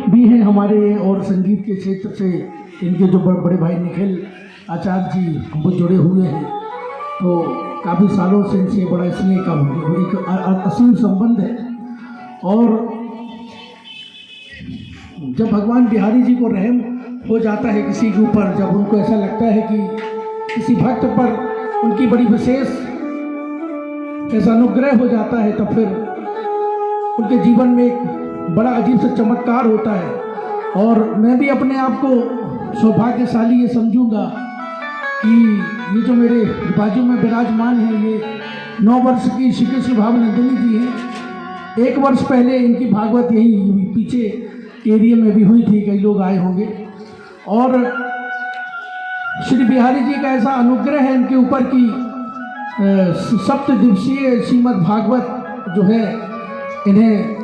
भी हैं हमारे, और संगीत के क्षेत्र से इनके जो बड़े भाई निखिल आचार्य जी हमको जुड़े हुए हैं, तो काफ़ी सालों से इनसे बड़ा स्नेह का एक असीम संबंध है। और जब भगवान बिहारी जी को रहम हो जाता है किसी के ऊपर, जब उनको ऐसा लगता है कि किसी भक्त पर उनकी बड़ी विशेष ऐसा अनुग्रह हो जाता है, तो फिर उनके जीवन में एक बड़ा अजीब सा चमत्कार होता है। और मैं भी अपने आप को सौभाग्यशाली ये समझूंगा कि ये जो मेरे बाजू में विराजमान है, ये 9 वर्ष की श्री कृष्ण भावनंदिनी जी हैं। 1 वर्ष पहले इनकी भागवत यही पीछे एरिया में भी हुई थी, कई लोग आए होंगे। और श्री बिहारी जी का ऐसा अनुग्रह है इनके ऊपर कि 7 दिवसीय श्रीमद् भागवत जो है इन्हें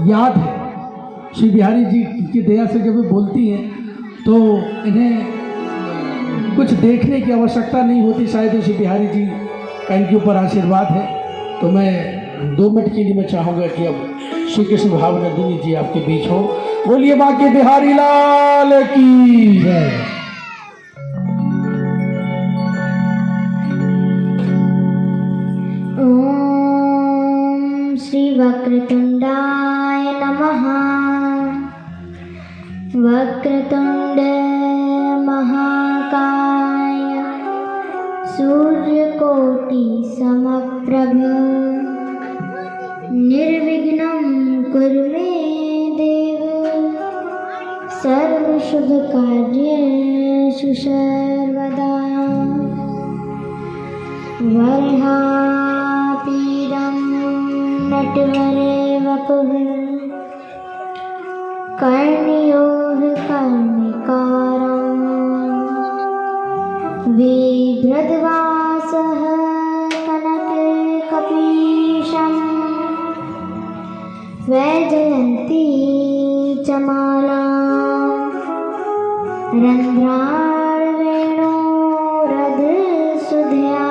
याद है। श्री बिहारी जी की दया से जब वे बोलती हैं तो इन्हें कुछ देखने की आवश्यकता नहीं होती, शायद श्री बिहारी जी का इनके ऊपर आशीर्वाद है। तो मैं 2 मिनट के लिए मैं चाहूँगा कि अब श्री कृष्ण भावनंदिनी जी आपके बीच हो। बोलिए बांके बिहारी लाल की जय। ओम श्री वक्रतुंडाय नमः। वक्रतुंड महाकाय सूर्यकोटि समप्रभ निर्विघ्नं कुरु मे देव सर्वशुभकार्येषु सर्वदा। वरहापीडं नटवरे वपुः कर्णयोः कर्णिकारम् बिभ्रद्वासः कनककपीशम् वैजयन्ती च माला रन्ध्रावेणोरधसुधया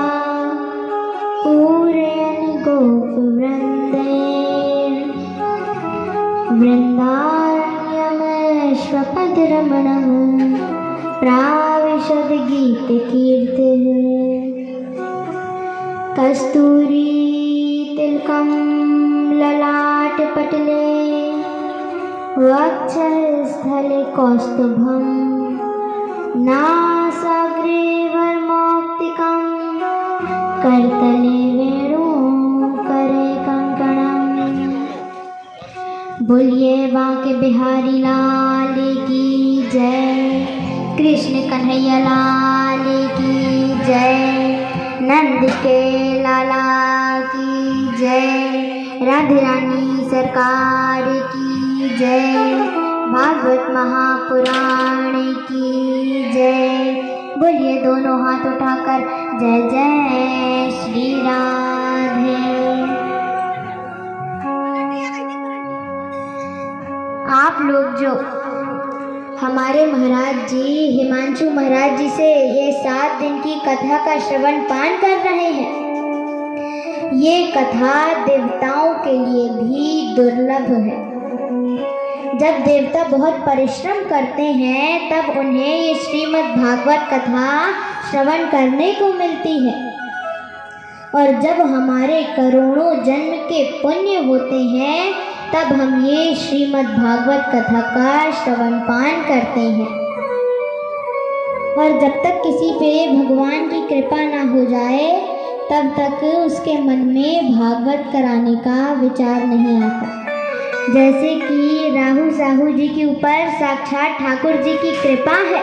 पूरयन् गोपवृन्दे वृन्दारण्यमश्वपदरमणं प्राविशद गीतकीर्तिः कस्तूरी तिलकं ललाटपटले वक्षस्थले कौस्तुभं नासाग्रे वरमौक्तिकं करतले वेणुकरे कंकणम्। बोलिए बांके बिहारी लाल की जय। कृष्ण कन्हैया लाल की जय। नंद के लाला की जय। राधे रानी सरकार की जय। भागवत महापुराण की जय। बोलिए दोनों हाथ उठाकर जय जय श्री राधे। आप लोग जो हमारे महाराज जी हिमांशु महाराज जी से ये 7 दिन की कथा का श्रवण पान कर रहे हैं, ये कथा देवताओं के लिए भी दुर्लभ है। जब देवता बहुत परिश्रम करते हैं तब उन्हें ये श्रीमद् भागवत कथा श्रवण करने को मिलती है। और जब हमारे करोड़ों जन्म के पुण्य होते हैं तब हम ये श्रीमद् भागवत कथा का श्रवण पान करते हैं। और जब तक किसी पे भगवान की कृपा ना हो जाए तब तक उसके मन में भागवत कराने का विचार नहीं आता। जैसे कि राहु साहू जी के ऊपर साक्षात ठाकुर जी की कृपा है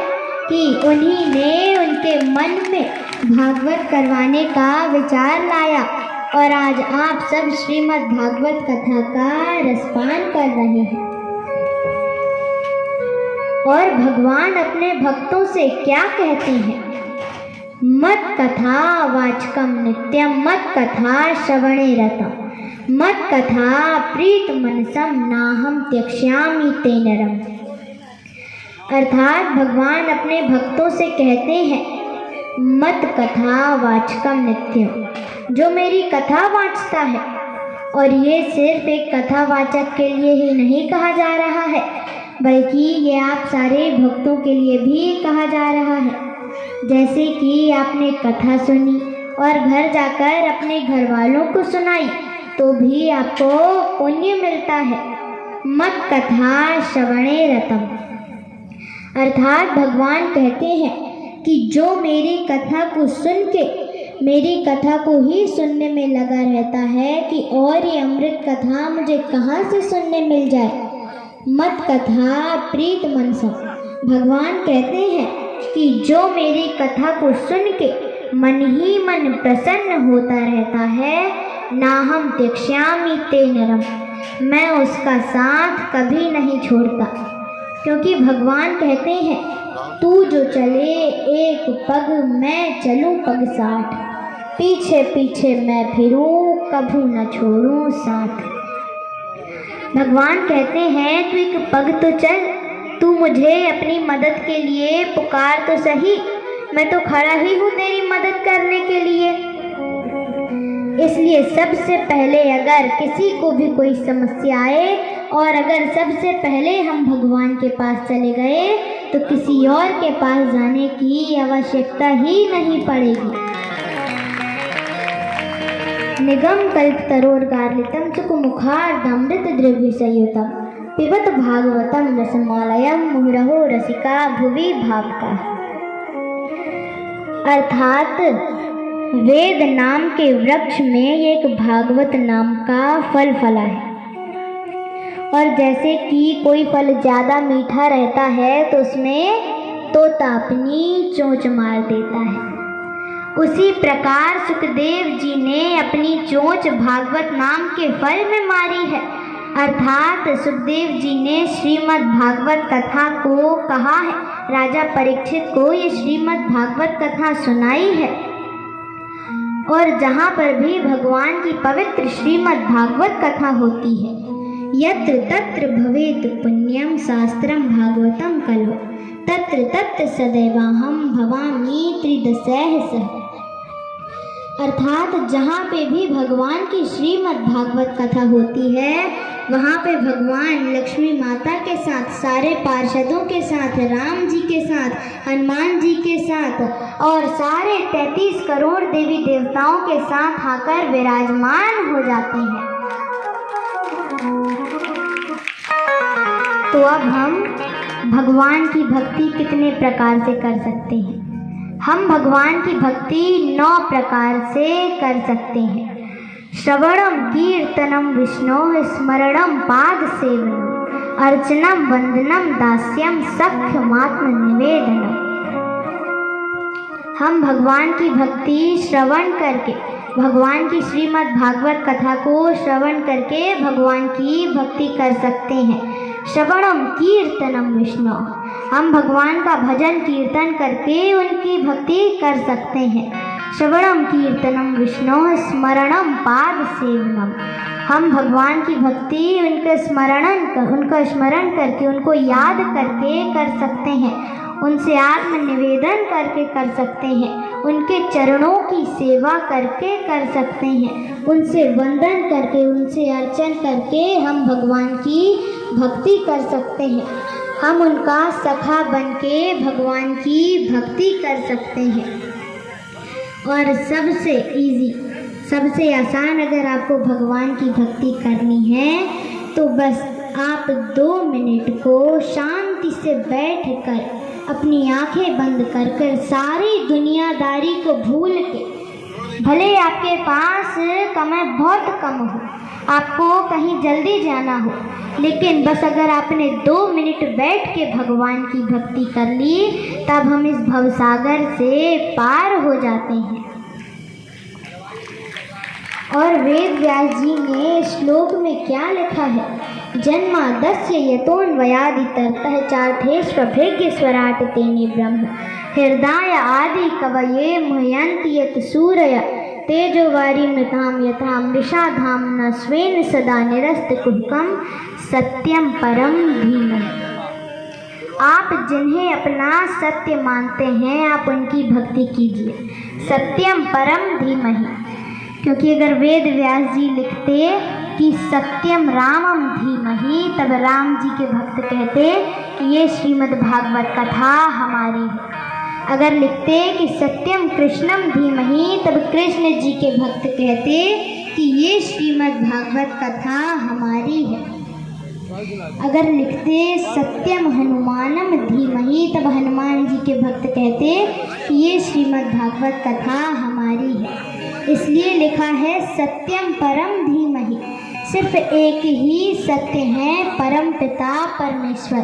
कि उन्हीं ने उनके मन में भागवत करवाने का विचार लाया और आज आप सब श्रीमद् भागवत कथा का रसपान कर रहे हैं। और भगवान अपने भक्तों से क्या कहते हैं? मत कथा वाचकम नित्यम मत कथा श्रवणे रतम मत कथा प्रीत मनसम नाहम त्यक्ष्यामि ते नरम। अर्थात भगवान अपने भक्तों से कहते हैं मत कथा वाचकम नित्यम, जो मेरी कथा वाचता है और ये सिर्फ एक कथावाचक के लिए ही नहीं कहा जा रहा है, बल्कि ये आप सारे भक्तों के लिए भी कहा जा रहा है। जैसे कि आपने कथा सुनी और घर जाकर अपने घर वालों को सुनाई तो भी आपको पुण्य मिलता है। मत कथा श्रवणे रतम, अर्थात भगवान कहते हैं कि जो मेरी कथा को सुन के मेरी कथा को ही सुनने में लगा रहता है कि और ये अमृत कथा मुझे कहाँ से सुनने मिल जाए। मत कथा प्रीत मनसम, भगवान कहते हैं कि जो मेरी कथा को सुन के मन ही मन प्रसन्न होता रहता है, ना हम त्यक्ष्यामि ते नरम, मैं उसका साथ कभी नहीं छोड़ता। क्योंकि भगवान कहते हैं तू जो चले एक पग मैं चलूं पग 60, पीछे पीछे मैं फिरूं कभू न छोड़ूं साथ। भगवान कहते हैं तू एक पग तो चल, तू मुझे अपनी मदद के लिए पुकार तो सही, मैं तो खड़ा ही हूँ तेरी मदद करने के लिए। इसलिए सबसे पहले अगर किसी को भी कोई समस्या आए और अगर सबसे पहले हम भगवान के पास चले गए तो किसी और के पास जाने की आवश्यकता ही नहीं पड़ेगी। निगम कल्पतरोर्गार्लितं सुकुमुखार्धमृत द्रव्य संयुतम पिबत भागवतम रसमालयम मुहुरहो रसिका भुवि भावका। अर्थात वेद नाम के वृक्ष में एक भागवत नाम का फल फला है, और जैसे कि कोई फल ज़्यादा मीठा रहता है तो उसमें तोता अपनी चोंच मार देता है। उसी प्रकार सुखदेव जी ने अपनी चोंच भागवत नाम के फल में मारी है। अर्थात सुखदेव जी ने श्रीमद् भागवत कथा को कहा है, राजा परीक्षित को ये श्रीमद् भागवत कथा सुनाई है। और जहाँ पर भी भगवान की पवित्र श्रीमद् भागवत कथा होती है, यत्र तत्र भवेत् पुण्यम शास्त्रम भागवतम कलो तत्र तत्र सदैवाहम भवामि त्रिदशैः सह। अर्थात जहाँ पे भी भगवान की श्रीमद् भागवत कथा होती है, वहाँ पे भगवान लक्ष्मी माता के साथ, सारे पार्षदों के साथ, राम जी के साथ, हनुमान जी के साथ और सारे 33 करोड़ देवी देवताओं के साथ आकर विराजमान हो जाते हैं। तो अब हम भगवान की भक्ति कितने प्रकार से कर सकते हैं? हम भगवान की भक्ति 9 प्रकार से कर सकते हैं। श्रवणम कीर्तनम विष्णोः स्मरणम पाद सेवनम अर्चनम वंदनम दास्यम सख्यमात्म निवेदनम। हम भगवान की भक्ति श्रवण करके, भगवान की श्रीमद् भागवत कथा को श्रवण करके भगवान की भक्ति कर सकते हैं। श्रवणम कीर्तनम विष्णु, हम भगवान का भजन कीर्तन करके उनकी भक्ति कर सकते हैं। श्रवणम कीर्तनम विष्णु स्मरणम पाद सेवनम, हम भगवान की भक्ति उनका स्मरण करके, उनको याद करके कर सकते हैं, उनसे आत्म निवेदन करके कर सकते हैं, उनके चरणों की सेवा करके कर सकते हैं, उनसे वंदन करके, उनसे अर्चन करके हम भगवान की भक्ति कर सकते हैं। हम उनका सखा बनके भगवान की भक्ति कर सकते हैं। और सबसे इजी, सबसे आसान अगर आपको भगवान की भक्ति करनी है तो बस आप 2 मिनट को शांति से बैठकर अपनी आंखें बंद कर कर सारी दुनियादारी को भूल के, भले आपके पास समय बहुत कम हो, आपको कहीं जल्दी जाना हो, लेकिन बस अगर आपने 2 मिनट बैठ के भगवान की भक्ति कर ली, तब हम इस भवसागर से पार हो जाते हैं। और वेद व्यास जी ने श्लोक में क्या लिखा है? जन्मादस्य यतोऽन्वयादितरतः चार्थेष्वभिज्ञस्वराट् तेने ब्रह्म हृदय आदि कवये मुह्यन्ति यत् सूरय तेजो वारिमृतां यथा मृषा धाम्ना स्वेन सदा निरस्तकुहकं सत्यम परम धीमहि। आप जिन्हें अपना सत्य मानते हैं, आप उनकी भक्ति कीजिए। सत्यम परम धीमहि, क्योंकि अगर वेद व्यास जी लिखते कि सत्यम रामम धीमहि, तब राम जी के भक्त कहते कि ये श्रीमद् भागवत कथा हमारी है। अगर लिखते कि सत्यम कृष्णम धीमहि, तब कृष्ण जी के भक्त कहते कि ये श्रीमद् भागवत कथा हमारी है। अगर लिखते सत्यम हनुमानम धीमहि, तब हनुमान जी के भक्त कहते कि ये श्रीमद् भागवत कथा हमारी है। इसलिए लिखा है सत्यम परम धीमहि। सिर्फ एक ही सत्य है, परम पिता परमेश्वर।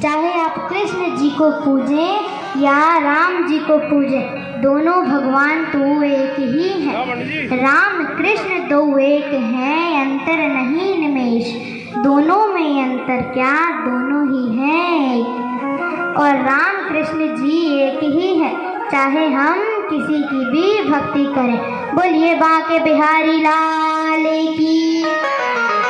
चाहे आप कृष्ण जी को पूजें या राम जी को पूजें, दोनों भगवान तो एक ही हैं। राम कृष्ण दो एक हैं, अंतर नहीं निमेष। दोनों में अंतर क्या, दोनों ही हैं एक। और राम कृष्ण जी एक ही है, चाहे हम किसी की भी भक्ति करें। बोलिए बांके बिहारी लाल की।